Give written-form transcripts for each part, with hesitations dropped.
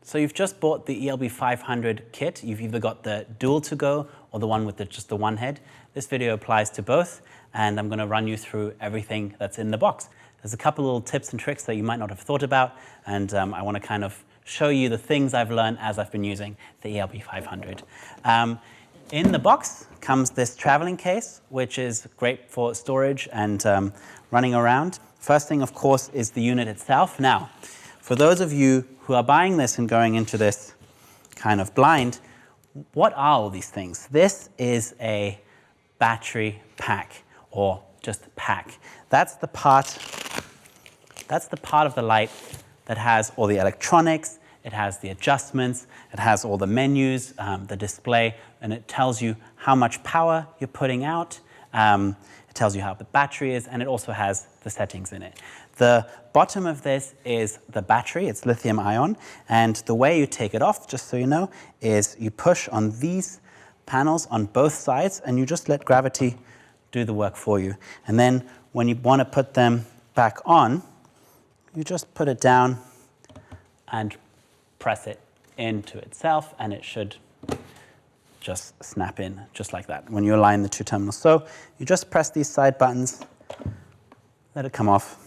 So you've just bought the ELB 500 kit. You've either got the dual to go or the one with just the one head. This video applies to both, and I'm going to run you through everything that's in the box. There's a couple little tips and tricks that you might not have thought about, and I want to kind of show you the things I've learned as I've been using the ELB 500. In the box comes this traveling case, which is great for storage and running around. First thing, of course, is the unit itself. Now, for those of you who are buying this and going into this kind of blind, what are all these things? This is a battery pack, or just pack. That's the part of the light that has all the electronics. It has the adjustments, it has all the menus, the display, and it tells you how much power you're putting out. It tells you how the battery is, and it also has the settings in it. The bottom of this is the battery. It's lithium ion, and the way you take it off, just so you know, is you push on these panels on both sides, and you just let gravity do the work for you. And then when you want to put them back on, you just put it down and press it into itself, and it should just snap in just like that when you align the two terminals. So you just press these side buttons, let it come off,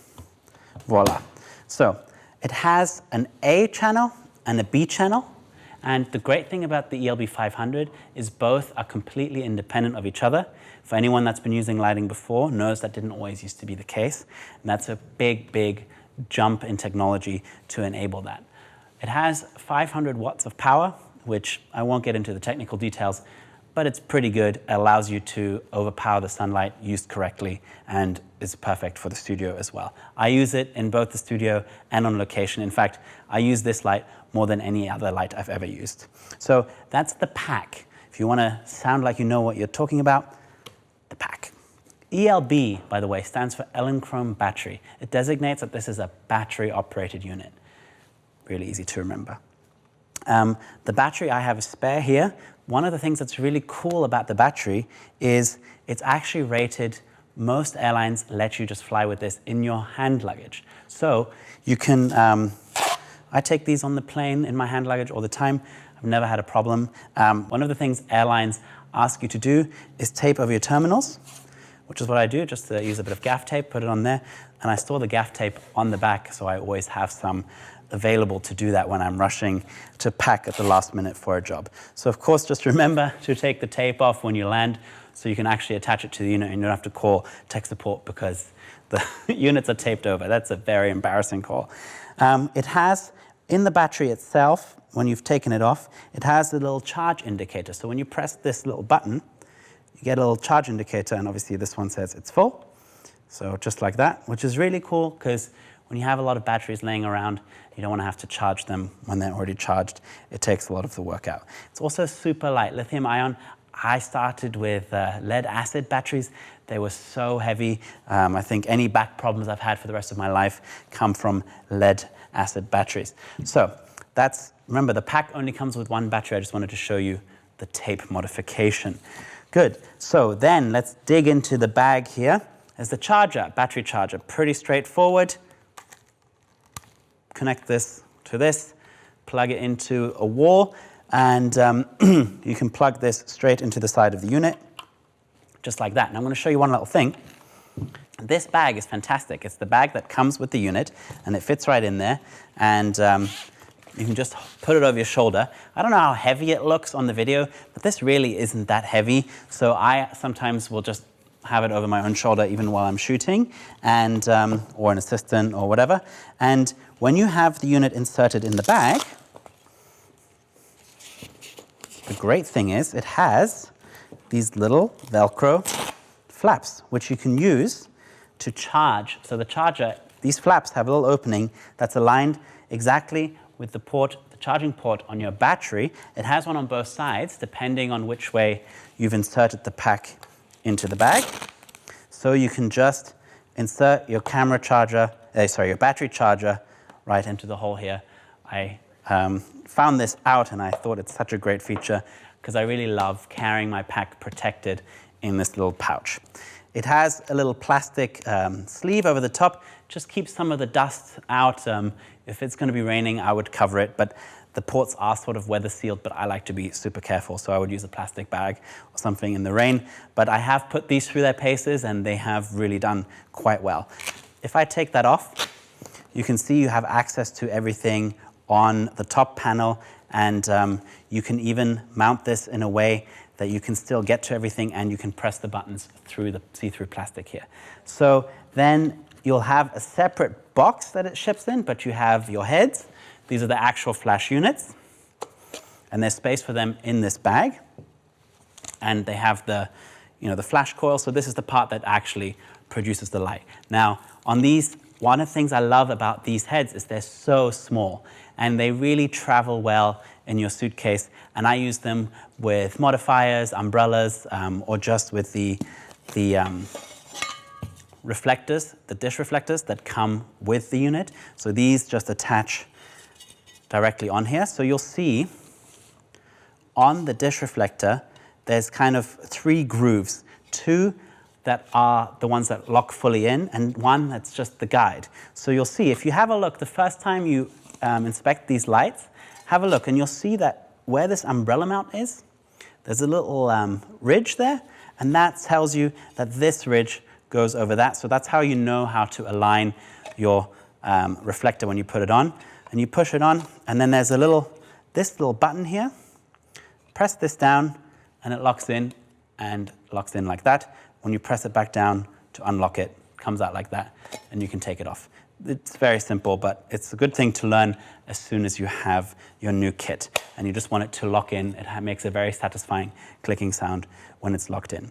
voila. So it has an A channel and a B channel, and the great thing about the ELB 500 is both are completely independent of each other. For anyone that's been using lighting before knows that didn't always used to be the case, and that's a big jump in technology to enable that. It has 500 watts of power, which I won't get into the technical details, but it's pretty good. It allows you to overpower the sunlight used correctly, and is perfect for the studio as well. I use it in both the studio and on location. In fact, I use this light more than any other light I've ever used. So that's the pack. If you want to sound like you know what you're talking about, the pack. ELB, by the way, stands for Elinchrom battery. It designates that this is a battery-operated unit. Really easy to remember. The battery, I have a spare here. One of the things that's really cool about the battery is it's actually rated. Most airlines let you just fly with this in your hand luggage. So you can, I take these on the plane in my hand luggage all the time. I've never had a problem. One of the things airlines ask you to do is tape over your terminals, which is what I do, just to use a bit of gaff tape, put it on there, and I store the gaff tape on the back, so I always have some available to do that when I'm rushing to pack at the last minute for a job. So of course, just remember to take the tape off when you land, so you can actually attach it to the unit and you don't have to call tech support because the units are taped over. That's a very embarrassing call. It has, in the battery itself, when you've taken it off, it has the little charge indicator. So when you press this little button, you get a little charge indicator, and obviously this one says it's full. So just like that, which is really cool because when you have a lot of batteries laying around, you don't want to have to charge them when they're already charged. It takes a lot of the work out. It's also super light. Lithium ion, I started with lead acid batteries. They were so heavy. I think any back problems I've had for the rest of my life come from lead acid batteries. So remember, the pack only comes with one battery. I just wanted to show you the tape modification. Good. So then let's dig into the bag here. There's the charger, battery charger. Pretty straightforward. Connect this to this, plug it into a wall, and you can plug this straight into the side of the unit, just like that. And I'm going to show you one little thing. This bag is fantastic. It's the bag that comes with the unit, and it fits right in there, and you can just put it over your shoulder. I don't know how heavy it looks on the video, but this really isn't that heavy, so I sometimes will just have it over my own shoulder even while I'm shooting, and or an assistant or whatever. And when you have the unit inserted in the bag, the great thing is it has these little Velcro flaps, which you can use to charge. So the charger, these flaps have a little opening that's aligned exactly with the port, the charging port on your battery. It has one on both sides, depending on which way you've inserted the pack into the bag. So you can just insert your camera charger, your battery charger right into the hole here. I found this out and I thought it's such a great feature because I really love carrying my pack protected in this little pouch. It has a little plastic sleeve over the top, just keeps some of the dust out. If it's going to be raining, I would cover it, but the ports are sort of weather sealed, but I like to be super careful, so I would use a plastic bag or something in the rain. But I have put these through their paces, and they have really done quite well. If I take that off, you can see you have access to everything on the top panel, and you can even mount this in a way that you can still get to everything, and you can press the buttons through the see-through plastic here. So then you'll have a separate box that it ships in, but you have your heads. These are the actual flash units, and there's space for them in this bag. And they have the flash coil, so this is the part that actually produces the light. Now, on these, one of the things I love about these heads is they're so small, and they really travel well in your suitcase, and I use them with modifiers, umbrellas, or just with the reflectors, the dish reflectors that come with the unit. So these just attach directly on here. So you'll see on the dish reflector, there's kind of 3 grooves, 2 that are the ones that lock fully in, and 1 that's just the guide. So you'll see, if you have a look, the first time you inspect these lights, have a look, and you'll see that where this umbrella mount is, there's a little ridge there, and that tells you that this ridge goes over that. So that's how you know how to align your reflector when you put it on. And you push it on, and then there's this little button here. Press this down, and it locks in like that. When you press it back down to unlock it, it comes out like that, and you can take it off. It's very simple, but it's a good thing to learn as soon as you have your new kit, and you just want it to lock in. It makes a very satisfying clicking sound when it's locked in.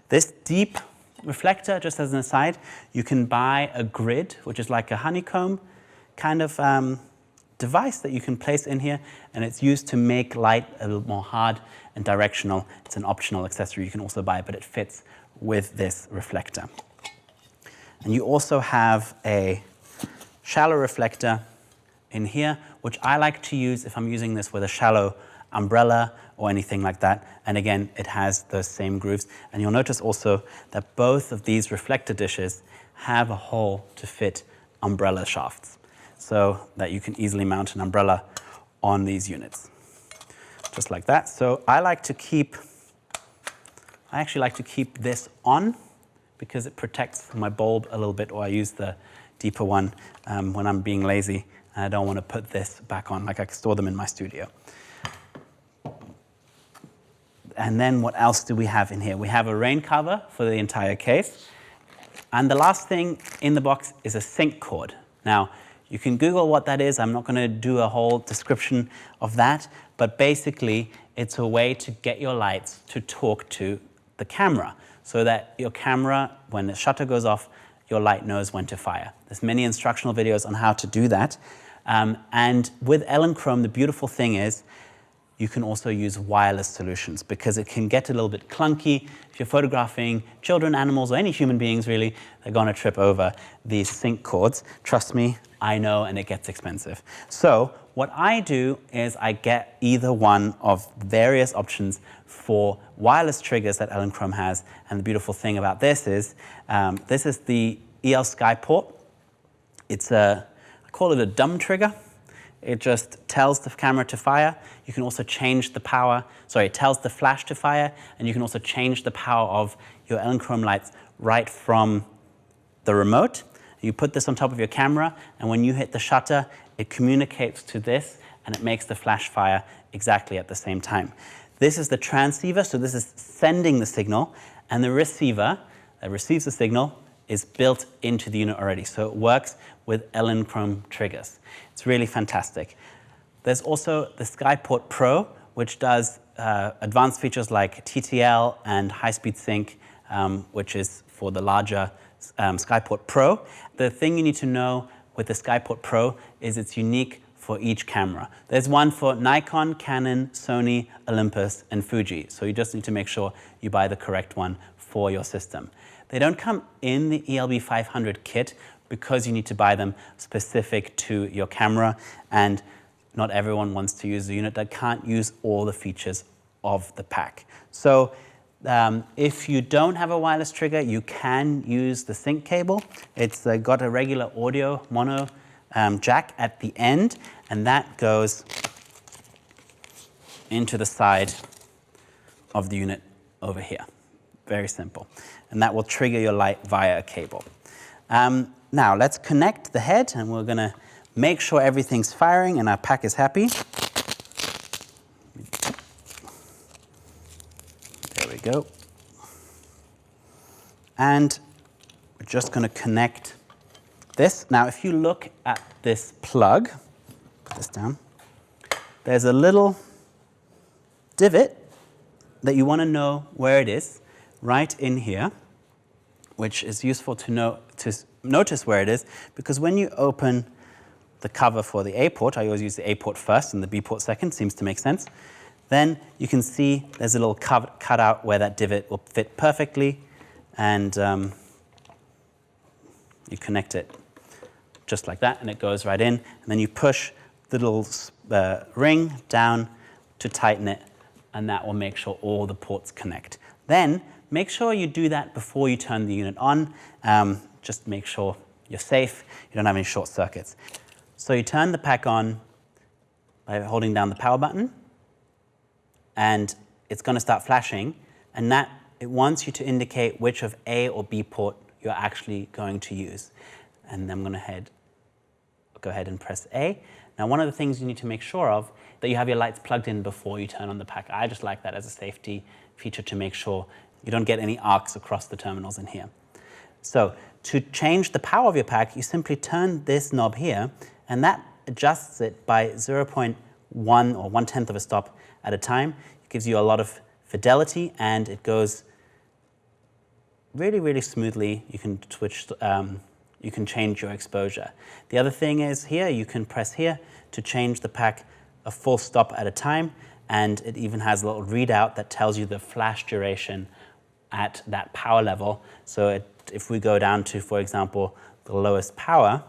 This deep reflector, just as an aside, you can buy a grid, which is like a honeycomb kind of device that you can place in here, and it's used to make light a little more hard and directional. It's an optional accessory you can also buy, but it fits with this reflector. And you also have a shallow reflector in here, which I like to use if I'm using this with a shallow umbrella or anything like that. And again, it has those same grooves. And you'll notice also that both of these reflector dishes have a hole to fit umbrella shafts, so that you can easily mount an umbrella on these units, just like that. So I actually like to keep this on because it protects my bulb a little bit, or I use the deeper one when I'm being lazy and I don't want to put this back on, like I can store them in my studio. And then what else do we have in here? We have a rain cover for the entire case. And the last thing in the box is a sync cord. Now, you can Google what that is. I'm not going to do a whole description of that, but basically it's a way to get your lights to talk to the camera, so that your camera, when the shutter goes off, your light knows when to fire. There's many instructional videos on how to do that. And with Elinchrom, the beautiful thing is you can also use wireless solutions, because it can get a little bit clunky. If you're photographing children, animals, or any human beings really, they're going to trip over these sync cords. Trust me, I know, and it gets expensive. So what I do is I get either one of various options for wireless triggers that Elinchrom has. And the beautiful thing about this is the EL Skyport. I call it a dumb trigger. It just tells the camera to fire. You can also change the power. Sorry, it tells the flash to fire, and you can also change the power of your Elinchrom lights right from the remote. You put this on top of your camera, and when you hit the shutter, it communicates to this, and it makes the flash fire exactly at the same time. This is the transceiver, so this is sending the signal, and the receiver that receives the signal is built into the unit already, so it works with Elinchrom triggers. It's really fantastic. There's also the Skyport Pro, which does advanced features like TTL and high-speed sync, which is for the larger Skyport Pro. The thing you need to know with the Skyport Pro is it's unique for each camera. There's one for Nikon, Canon, Sony, Olympus, and Fuji, so you just need to make sure you buy the correct one for your system. They don't come in the ELB 500 kit because you need to buy them specific to your camera, and not everyone wants to use a unit that can't use all the features of the pack. So If you don't have a wireless trigger, you can use the sync cable. It's got a regular audio mono jack at the end, and that goes into the side of the unit over here. Very simple. And that will trigger your light via a cable. Now let's connect the head, and we're going to make sure everything's firing and our pack is happy. There we go. And we're just going to connect this. Now, if you look at this plug, put this down, there's a little divot that you want to know where it is, right in here, which is useful to notice where it is, because when you open the cover for the A port, I always use the A port first and the B port second, seems to make sense, then you can see there's a little cut out where that divot will fit perfectly, and you connect it just like that, and it goes right in, and then you push the little ring down to tighten it, and that will make sure all the ports connect. Then make sure you do that before you turn the unit on. Just make sure you're safe, you don't have any short circuits. So you turn the pack on by holding down the power button, and it's going to start flashing, and that it wants you to indicate which of A or B port you're actually going to use. And I'm going to go ahead and press A. Now, one of the things you need to make sure of that you have your lights plugged in before you turn on the pack. I just like that as a safety feature to make sure you don't get any arcs across the terminals in here. So to change the power of your pack, you simply turn this knob here, and that adjusts it by 0.1 or 1/10 of a stop at a time. It gives you a lot of fidelity, and it goes really, really smoothly. You can switch, you can change your exposure. The other thing is here, you can press here to change the pack a full stop at a time, and it even has a little readout that tells you the flash duration at that power level. So if we go down to, for example, the lowest power,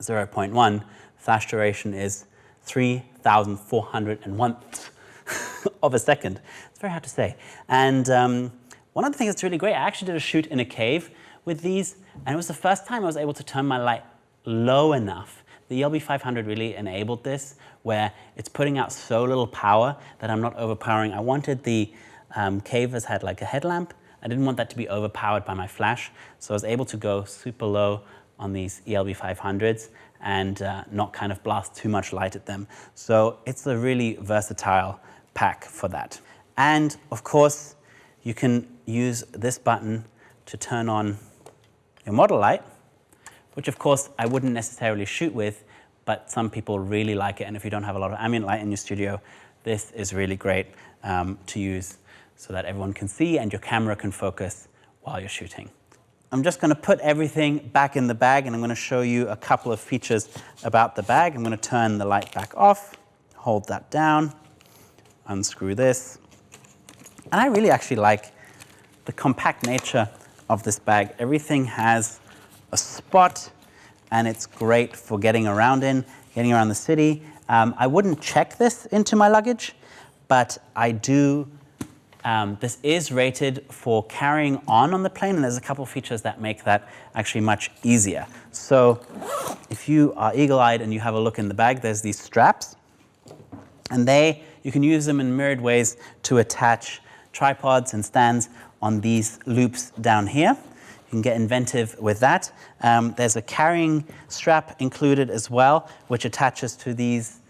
0.1, flash duration is 3,401 of a second. It's very hard to say. And one of the things that's really great, I actually did a shoot in a cave with these, and it was the first time I was able to turn my light low enough. The ELB 500 really enabled this, where it's putting out so little power that I'm not overpowering. I wanted the cave as had like a headlamp. I didn't want that to be overpowered by my flash, so I was able to go super low on these ELB 500s and not kind of blast too much light at them. So it's a really versatile pack for that. And of course, you can use this button to turn on your model light, which of course I wouldn't necessarily shoot with, but some people really like it. And if you don't have a lot of ambient light in your studio, this is really great to use so that everyone can see and your camera can focus while you're shooting. I'm just going to put everything back in the bag, and I'm going to show you a couple of features about the bag. I'm going to turn the light back off, hold that down, unscrew this. And I really actually like the compact nature of this bag. Everything has a spot, and it's great for getting around the city. I wouldn't check this into my luggage, but I do. This is rated for carrying on the plane, and there's a couple of features that make that actually much easier. So if you are eagle-eyed and you have a look in the bag, there's these straps, and you can use them in myriad ways to attach tripods and stands on these loops down here. You can get inventive with that. There's a carrying strap included as well, which attaches to these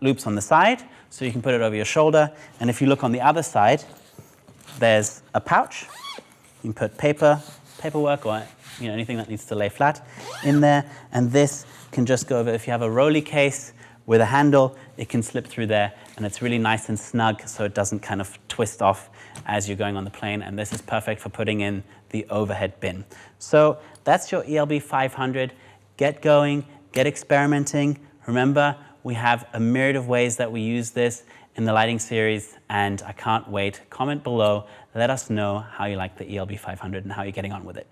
loops on the side, so you can put it over your shoulder. And if you look on the other side, there's a pouch. You can put paperwork, or anything that needs to lay flat in there. And this can just go over. If you have a rolly case with a handle, it can slip through there, and it's really nice and snug, so it doesn't kind of twist off as you're going on the plane. And this is perfect for putting in the overhead bin. So that's your ELB 500. Get going, get experimenting. Remember, we have a myriad of ways that we use this in the lighting series, and I can't wait. Comment below, let us know how you like the ELB 500 and how you're getting on with it.